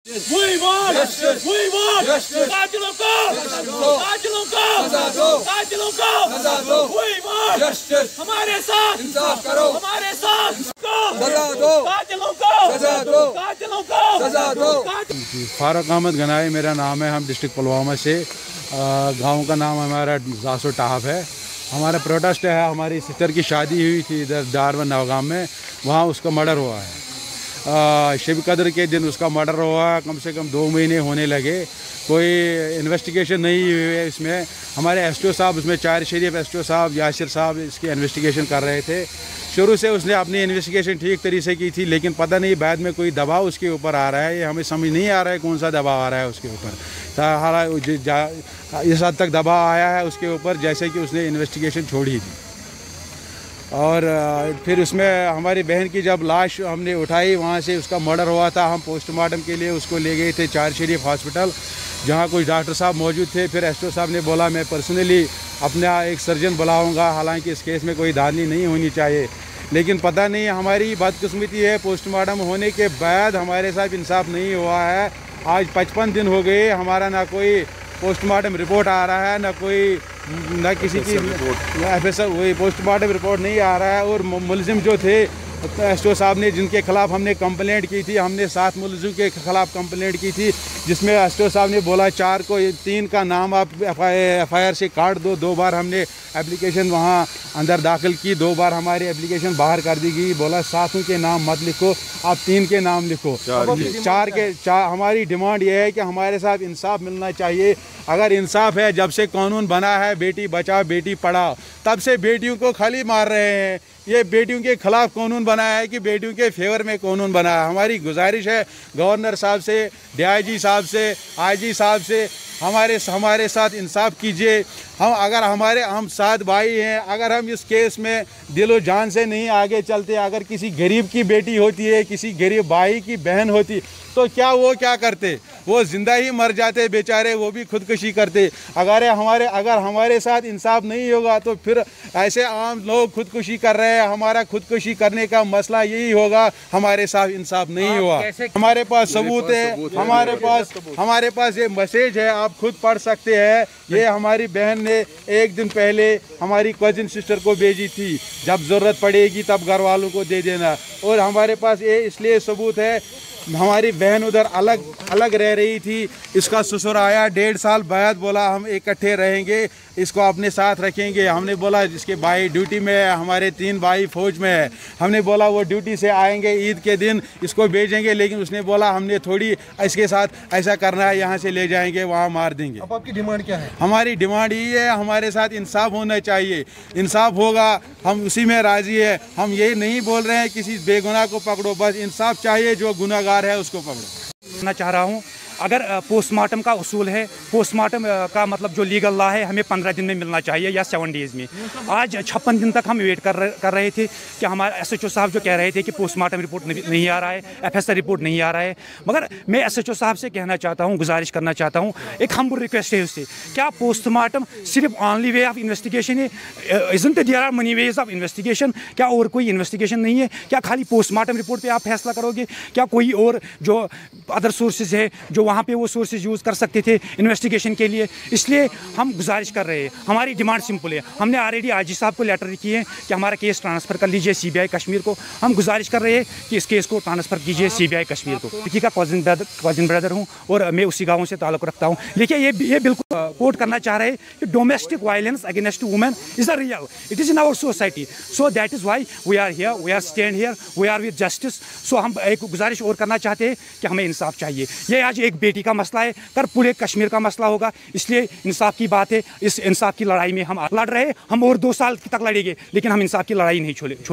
We want justice. We want justice. कातिलों को कातिलों को कातिलों को We want justice. हमारे साथ इंसाफ करो, हमारे साथ सजा दो, कातिलों को सजा दो, कातिलों को सजा दो। फारूक अहमद गनाई मेरा नाम है। हम डिस्ट्रिक्ट पुलवामा से, गांव का नाम हमारा जासो टाहफ है। हमारा प्रोटेस्ट है, हमारी सिस्टर की शादी हुई थी इधर डारवन नवगाम में, वहाँ उसका मर्डर हुआ है। शब कदर के दिन उसका मर्डर हुआ, कम से कम 2 महीने होने लगे, कोई इन्वेस्टिगेशन नहीं हुई है इसमें। हमारे एसटीओ साहब, उसमें चार शरीफ एसटीओ साहब, यासिर साहब इसकी इन्वेस्टिगेशन कर रहे थे। शुरू से उसने अपनी इन्वेस्टिगेशन ठीक तरीके से की थी, लेकिन पता नहीं बाद में कोई दबाव उसके ऊपर आ रहा है, ये हमें समझ नहीं आ रहा है कौन सा दबाव आ रहा है उसके ऊपर। इस हद तक दबाव आया है उसके ऊपर जैसे कि उसने इन्वेस्टिगेशन छोड़ी थी। और फिर उसमें हमारी बहन की जब लाश हमने उठाई, वहाँ से उसका मर्डर हुआ था, हम पोस्टमार्टम के लिए उसको ले गए थे चार शरीफ हॉस्पिटल, जहाँ कुछ डॉक्टर साहब मौजूद थे। फिर एसटीओ साहब ने बोला मैं पर्सनली अपना एक सर्जन बुलाऊंगा, हालांकि इस केस में कोई धांधली नहीं होनी चाहिए। लेकिन पता नहीं हमारी बदकिस्मती है, पोस्टमार्टम होने के बाद हमारे साथ इंसाफ नहीं हुआ है। आज 55 दिन हो गए, हमारा ना कोई पोस्टमार्टम रिपोर्ट आ रहा है, ना किसी की FSR वही पोस्टमार्टम रिपोर्ट नहीं आ रहा है। और मुलजिम जो थे एसटीओ साहब ने, जिनके खिलाफ हमने कंप्लेंट की थी, हमने 7 मुलजिम के खिलाफ कंप्लेंट की थी, जिसमें एसटीओ साहब ने बोला 4 को 3 का नाम आप FIR से काट दो। 2 बार हमने एप्लीकेशन वहाँ अंदर दाखिल की, 2 बार हमारी एप्लीकेशन बाहर कर दी गई। बोला 7 के नाम मत लिखो, आप 3 के नाम लिखो। 4 हमारी डिमांड ये है कि हमारे साथ इंसाफ मिलना चाहिए। अगर इंसाफ है, जब से कानून बना है बेटी बचाओ बेटी पढ़ाओ, तब से बेटियों को खाली मार रहे हैं। ये बेटियों के खिलाफ कानून बनाया है कि बेटियों के फेवर में कानून बनाया है। हमारी गुजारिश है गवर्नर साहब से, DIG साहब से, IG साहब से, हमारे साथ इंसाफ कीजिए। हम 7 भाई हैं, अगर हम इस केस में दिलो जान से नहीं आगे चलते, अगर किसी गरीब की बेटी होती है, किसी गरीब भाई की बहन होती, तो वो क्या करते? वो ज़िंदा ही मर जाते बेचारे, वो भी खुदकुशी करते। अगर हमारे साथ इंसाफ नहीं होगा तो फिर ऐसे आम लोग खुदकुशी कर रहे हैं। हमारा खुदकुशी करने का मसला यही होगा, हमारे साथ इंसाफ नहीं हुआ। हमारे पास सबूत है, हमारे पास ये मैसेज है, आप खुद पढ़ सकते हैं। ये हमारी बहन ने 1 दिन पहले हमारी कजिन सिस्टर को भेजी थी, जब ज़रूरत पड़ेगी तब घर वालों को दे देना। और हमारे पास ये इसलिए सबूत है, हमारी बहन उधर अलग रह रही थी, इसका ससुर आया 1.5 साल बाद, बोला हम इकट्ठे रहेंगे, इसको अपने साथ रखेंगे। हमने बोला जिसके भाई ड्यूटी में है, हमारे 3 भाई फौज में है, हमने बोला वो ड्यूटी से आएंगे, ईद के दिन इसको भेजेंगे। लेकिन उसने बोला हमने थोड़ी इसके साथ ऐसा करना है, यहाँ से ले जाएंगे वहाँ मार देंगे। अब आपकी डिमांड क्या है? हमारी डिमांड यही है, हमारे साथ इंसाफ होना चाहिए। इंसाफ होगा, हम उसी में राज़ी है। हम ये नहीं बोल रहे हैं किसी बेगुनाह को पकड़ो, बस इंसाफ चाहिए, जो गुनाहगार है उसको पकड़ो। मैं चाह रहा हूँ अगर पोस्टमार्टम का उसूल है, पोस्टमार्टम का मतलब जो लीगल लॉ है, हमें 15 दिन में मिलना चाहिए या 7 डेज़ में। आज 56 दिन तक हम वेट कर रहे थे कि हमारे SHO साहब जो कह रहे थे कि पोस्टमार्टम रिपोर्ट नहीं आ रहा है, FSR रिपोर्ट नहीं आ रहा है। मगर मैं SHO साहब से कहना चाहता हूँ, गुजारिश करना चाहता हूँ, एक हम्बल रिक्वेस्ट है उससे, क्या पोस्टमार्टम सिर्फ ऑनली वे ऑफ इन्वेस्टिगेशन है? Isn't there are many ways of investigation? क्या और कोई इन्वेस्टिगेशन नहीं है? क्या खाली पोस्टमार्टम रिपोर्ट पर आप फैसला करोगे? क्या कोई और जो अदर सोर्सेज है, जो वहाँ पे वो सोर्सेज यूज़ कर सकते थे इन्वेस्टिगेशन के लिए? इसलिए हम गुजारिश कर रहे हैं, हमारी डिमांड सिंपल है। हमने ऑलरेडी IG साहब को लेटर लिखी है कि हमारा केस ट्रांसफ़र कर लीजिए CBI कश्मीर को। हम गुजारिश कर रहे हैं कि इस केस को ट्रांसफ़र कीजिए CBI कश्मीर को। लड़की का कज़िन ब्रदर हूँ और मैं उसी गाँव से ताल्लुक़ रखता हूँ। देखिए ये बिल्कुल कोट करना चाह रहे हैं कि domestic violence against women is a real, it is in our society. So that is why we are here, we are stand here, we are with justice. So हम एक गुजारिश और करना चाहते हैं कि हमें इंसाफ चाहिए। ये आज एक बेटी का मसला है, कर पूरे कश्मीर का मसला होगा, इसलिए इंसाफ की बात है। इस इंसाफ की लड़ाई में हम लड़ रहे हैं, हम और 2 साल तक लड़ेंगे, लेकिन हम इंसाफ की लड़ाई नहीं छोड़ेंगे।